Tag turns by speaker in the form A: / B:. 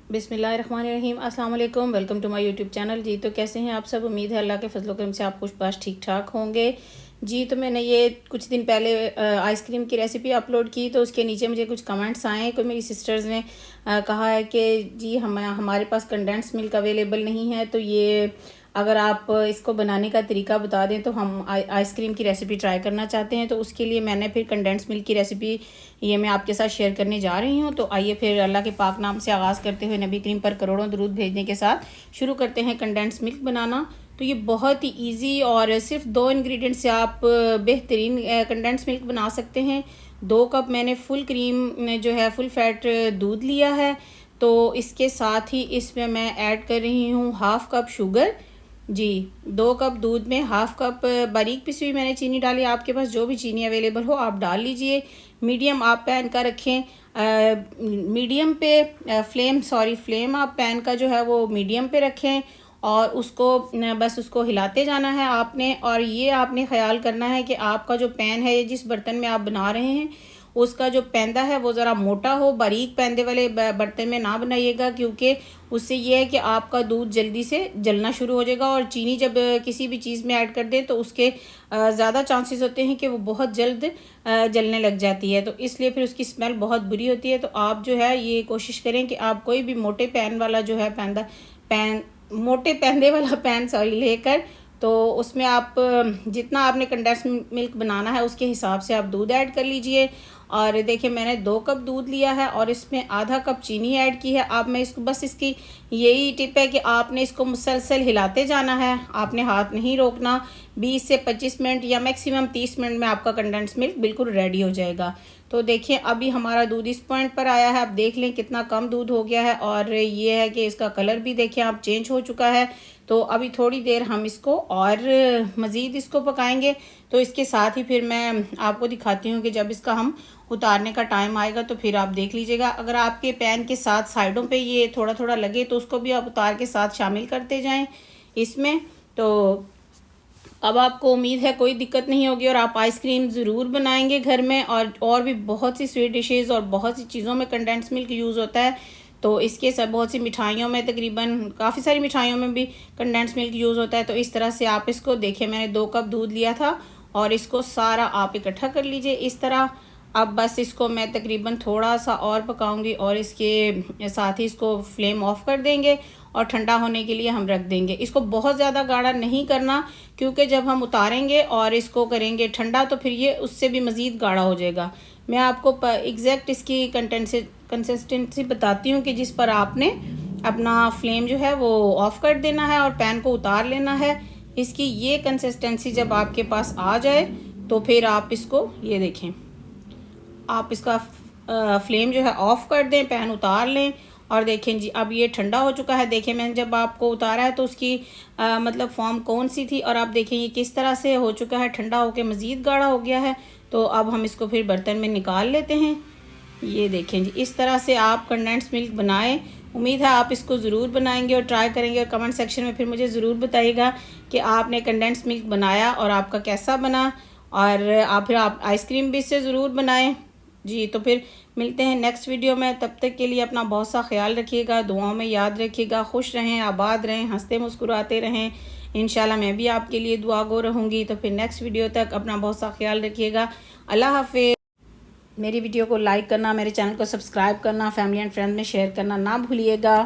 A: बिस्मिल्लाहिर्रहमानिर्रहीम। अस्सलाम वालेकुम। Welcome to my YouTube channel. जी तो कैसे हैं आप सब? उम्मीद है अल्लाह के फजल करम से आप कुछ बात ठीक ठाक होंगे। जी तो मैंने ये कुछ दिन पहले आइसक्रीम की रेसिपी अपलोड की, तो उसके नीचे मुझे कुछ कमेंट्स आए। कोई मेरी सिस्टर्स ने कहा है कि जी हमारे पास कंडेंस मिल्क अवेलेबल नहीं है, तो ये अगर आप इसको बनाने का तरीका बता दें तो हम आइसक्रीम की रेसिपी ट्राई करना चाहते हैं। तो उसके लिए मैंने फिर कंडेंस मिल्क की रेसिपी ये मैं आपके साथ शेयर करने जा रही हूँ। तो आइए फिर अल्लाह के पाक नाम से आगाज़ करते हुए नबी करीम पर करोड़ों दरूद भेजने के साथ शुरू करते हैं कंडेंस मिल्क बनाना। तो ये बहुत ही ईजी और सिर्फ 2 इंग्रेडिएंट से आप बेहतरीन कंडेंस मिल्क बना सकते हैं। 2 कप मैंने फुल क्रीम जो है फुल फैट दूध लिया है। तो इसके साथ ही इसमें मैं ऐड कर रही हूँ हाफ़ कप शुगर। जी 2 कप दूध में हाफ़ कप बारीक पिसी हुई मैंने चीनी डाली। आपके पास जो भी चीनी अवेलेबल हो आप डाल लीजिए। मीडियम आप पैन का रखें, मीडियम पे फ्लेम आप पैन का जो है वो मीडियम पे रखें और उसको बस उसको हिलाते जाना है आपने। और ये आपने ख्याल करना है कि आपका जो पैन है, जिस बर्तन में आप बना रहे हैं उसका जो पैंदा है वो ज़रा मोटा हो। बारीक पैंदे वाले बर्तन में ना बनाइएगा, क्योंकि उससे ये है कि आपका दूध जल्दी से जलना शुरू हो जाएगा। और चीनी जब किसी भी चीज़ में ऐड कर दें तो उसके ज़्यादा चांसेस होते हैं कि वो बहुत जल्द जलने लग जाती है, तो इसलिए फिर उसकी स्मेल बहुत बुरी होती है। तो आप जो है ये कोशिश करें कि आप कोई भी मोटे पैन वाला जो है मोटे पैंदे वाला पैन लेकर, तो उसमें आप जितना आपने कंडेंस मिल्क बनाना है उसके हिसाब से आप दूध ऐड कर लीजिए। और देखिए मैंने 2 कप दूध लिया है और इसमें आधा कप चीनी ऐड की है। अब मैं इसको बस इसकी यही टिप है कि आपने इसको मुसलसल हिलाते जाना है, आपने हाथ नहीं रोकना। 20 से 25 मिनट या मैक्सिमम 30 मिनट में आपका कंडेंस मिल्क बिल्कुल रेडी हो जाएगा। तो देखिए अभी हमारा दूध इस पॉइंट पर आया है। आप देख लें कितना कम दूध हो गया है और ये है कि इसका कलर भी देखिए आप चेंज हो चुका है। तो अभी थोड़ी देर हम इसको और मज़ीद इसको पकाएंगे। तो इसके साथ ही फिर मैं आपको दिखाती हूँ कि जब इसका हम उतारने का टाइम आएगा तो फिर आप देख लीजिएगा। अगर आपके पैन के साथ साइडों पे ये थोड़ा थोड़ा लगे तो उसको भी आप उतार के साथ शामिल करते जाएं इसमें। तो अब आपको उम्मीद है कोई दिक्कत नहीं होगी और आप आइसक्रीम ज़रूर बनाएंगे घर में। और भी बहुत सी स्वीट डिशेज़ और बहुत सी चीज़ों में कंडेंस मिल्क यूज़ होता है। तो इसके सब बहुत सी मिठाइयों में, तकरीबन काफ़ी सारी मिठाइयों में भी कंडेंस मिल्क यूज़ होता है। तो इस तरह से आप इसको देखिए, मैंने 2 कप दूध लिया था और इसको सारा आप इकट्ठा कर लीजिए इस तरह। अब बस इसको मैं तकरीबन थोड़ा सा और पकाऊंगी और इसके साथ ही इसको फ्लेम ऑफ कर देंगे और ठंडा होने के लिए हम रख देंगे। इसको बहुत ज़्यादा गाढ़ा नहीं करना, क्योंकि जब हम उतारेंगे और इसको करेंगे ठंडा तो फिर ये उससे भी मज़ीद गाढ़ा हो जाएगा। मैं आपको एग्जैक्ट इसकी कंसिस्टेंसी बताती हूँ कि जिस पर आपने अपना फ्लेम जो है वो ऑफ़ कर देना है और पैन को उतार लेना है। इसकी ये कंसिस्टेंसी जब आपके पास आ जाए तो फिर आप इसको ये देखें, आप इसका फ्लेम जो है ऑफ़ कर दें, पैन उतार लें और देखें जी अब ये ठंडा हो चुका है। देखें मैंने जब आपको उतारा है तो उसकी मतलब फॉर्म कौन सी थी और आप देखें ये किस तरह से हो चुका है, ठंडा होकर मज़ीद गाढ़ा हो गया है। तो अब हम इसको फिर बर्तन में निकाल लेते हैं। ये देखें जी इस तरह से आप कंडेंस मिल्क बनाएं। उम्मीद है आप इसको ज़रूर बनाएंगे और ट्राई करेंगे और कमेंट सेक्शन में फिर मुझे ज़रूर बताइएगा कि आपने कंडेंस मिल्क बनाया और आपका कैसा बना। और आप आइसक्रीम भी इससे ज़रूर बनाएं। जी तो फिर मिलते हैं नेक्स्ट वीडियो में। तब तक के लिए अपना बहुत सा ख्याल रखिएगा, दुआओं में याद रखिएगा, खुश रहें, आबाद रहें, हंसते मुस्कुराते रहें। इंशाल्लाह मैं भी आपके लिए दुआ गो रहूँगी। तो फिर नेक्स्ट वीडियो तक अपना बहुत सा ख्याल रखिएगा। अल्लाह हाफिज़। मेरी वीडियो को लाइक करना, मेरे चैनल को सब्सक्राइब करना, फैमिली एंड फ्रेंड्स में शेयर करना ना भूलिएगा।